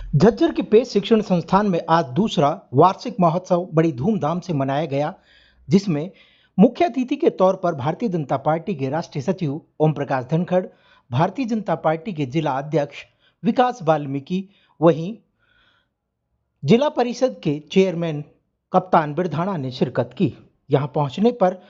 झज्जर के पेश शिक्षण संस्थान में आज दूसरा वार्षिक महोत्सव बड़ी धूमधाम से मनाया गया, जिसमें मुख्य अतिथि के तौर पर भारतीय जनता पार्टी के राष्ट्रीय सचिव ओम प्रकाश धनखड़, भारतीय जनता पार्टी के जिला अध्यक्ष विकास वाल्मीकि, वहीं जिला परिषद के चेयरमैन कप्तान बिरधाणा ने शिरकत की। यहां पहुंचने पर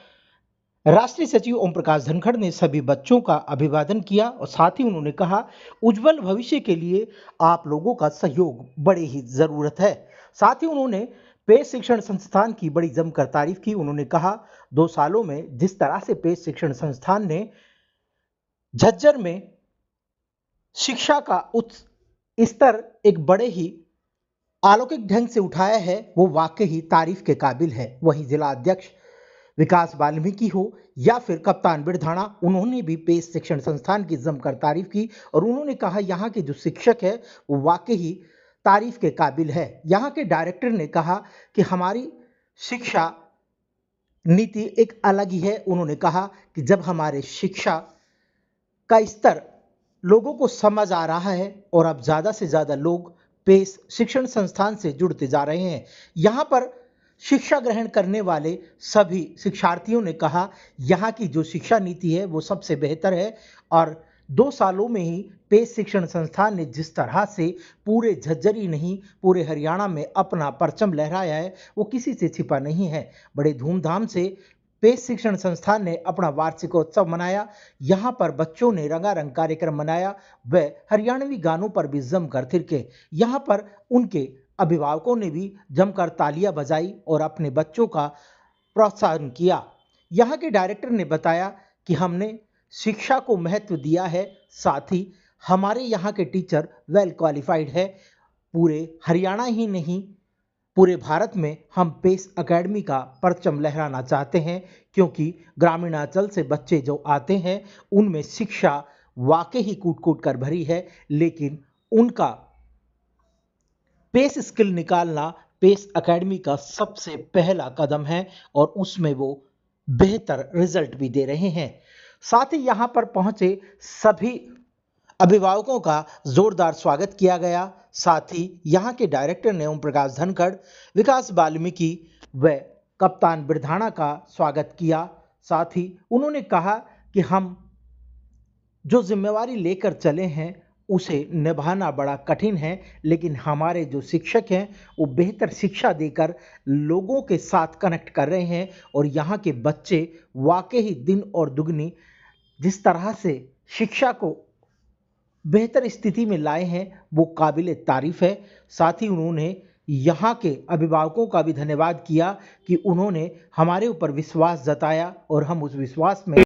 राष्ट्रीय सचिव ओम प्रकाश धनखड़ ने सभी बच्चों का अभिवादन किया और साथ ही उन्होंने कहा, उज्जवल भविष्य के लिए आप लोगों का सहयोग बड़े ही जरूरत है। साथ ही उन्होंने पेश शिक्षण संस्थान की बड़ी जमकर तारीफ की। उन्होंने कहा, 2 सालों में जिस तरह से पेश शिक्षण संस्थान ने झज्जर में शिक्षा का उच्च स्तर एक बड़े ही अलौकिक ढंग से उठाया है, वो वाकई ही तारीफ के काबिल है। वहीं जिला अध्यक्ष विकास वाल्मीकि हो या फिर कप्तान बिरधाणा, उन्होंने भी पेश शिक्षण संस्थान की जमकर तारीफ की और उन्होंने कहा, यहाँ के जो शिक्षक है वो वाकई ही तारीफ के काबिल है। यहाँ के डायरेक्टर ने कहा कि हमारी शिक्षा नीति एक अलग ही है। उन्होंने कहा कि जब हमारे शिक्षा का स्तर लोगों को समझ आ रहा है और अब ज़्यादा से ज़्यादा लोग पेश शिक्षण संस्थान से जुड़ते जा रहे हैं। यहाँ पर शिक्षा ग्रहण करने वाले सभी शिक्षार्थियों ने कहा, यहाँ की जो शिक्षा नीति है वो सबसे बेहतर है और 2 सालों में ही पेश शिक्षण संस्थान ने जिस तरह से पूरे झज्जर ही नहीं पूरे हरियाणा में अपना परचम लहराया है, वो किसी से छिपा नहीं है। बड़े धूमधाम से पेश शिक्षण संस्थान ने अपना वार्षिकोत्सव मनाया। यहाँ पर बच्चों ने रंगारंग कार्यक्रम मनाया, व हरियाणवी गानों पर भी जमकर थिरके। यहाँ पर उनके अभिभावकों ने भी जमकर तालियां बजाई और अपने बच्चों का प्रोत्साहन किया। यहाँ के डायरेक्टर ने बताया कि हमने शिक्षा को महत्व दिया है, साथ ही हमारे यहाँ के टीचर वेल क्वालिफाइड है। पूरे हरियाणा ही नहीं पूरे भारत में हम पेश एकेडमी का परचम लहराना चाहते हैं, क्योंकि ग्रामीणांचल से बच्चे जो आते हैं उनमें शिक्षा वाकई ही कूट कूट कर भरी है, लेकिन उनका पेश स्किल निकालना पेश एकेडमी का सबसे पहला कदम है और उसमें वो बेहतर रिजल्ट भी दे रहे हैं। साथ ही यहाँ पर पहुंचे सभी अभिभावकों का जोरदार स्वागत किया गया। साथ ही यहाँ के डायरेक्टर ने ओम प्रकाश धनखड़, विकास वाल्मीकि व कप्तान बिरधाणा का स्वागत किया। साथ ही उन्होंने कहा कि हम जो जिम्मेवारी लेकर चले हैं उसे निभाना बड़ा कठिन है, लेकिन हमारे जो शिक्षक हैं वो बेहतर शिक्षा देकर लोगों के साथ कनेक्ट कर रहे हैं और यहाँ के बच्चे वाकई ही दिन और दुगनी जिस तरह से शिक्षा को बेहतर स्थिति में लाए हैं वो काबिल तारीफ है। साथ ही उन्होंने यहाँ के अभिभावकों का भी धन्यवाद किया कि उन्होंने हमारे ऊपर विश्वास जताया और हम उस विश्वास में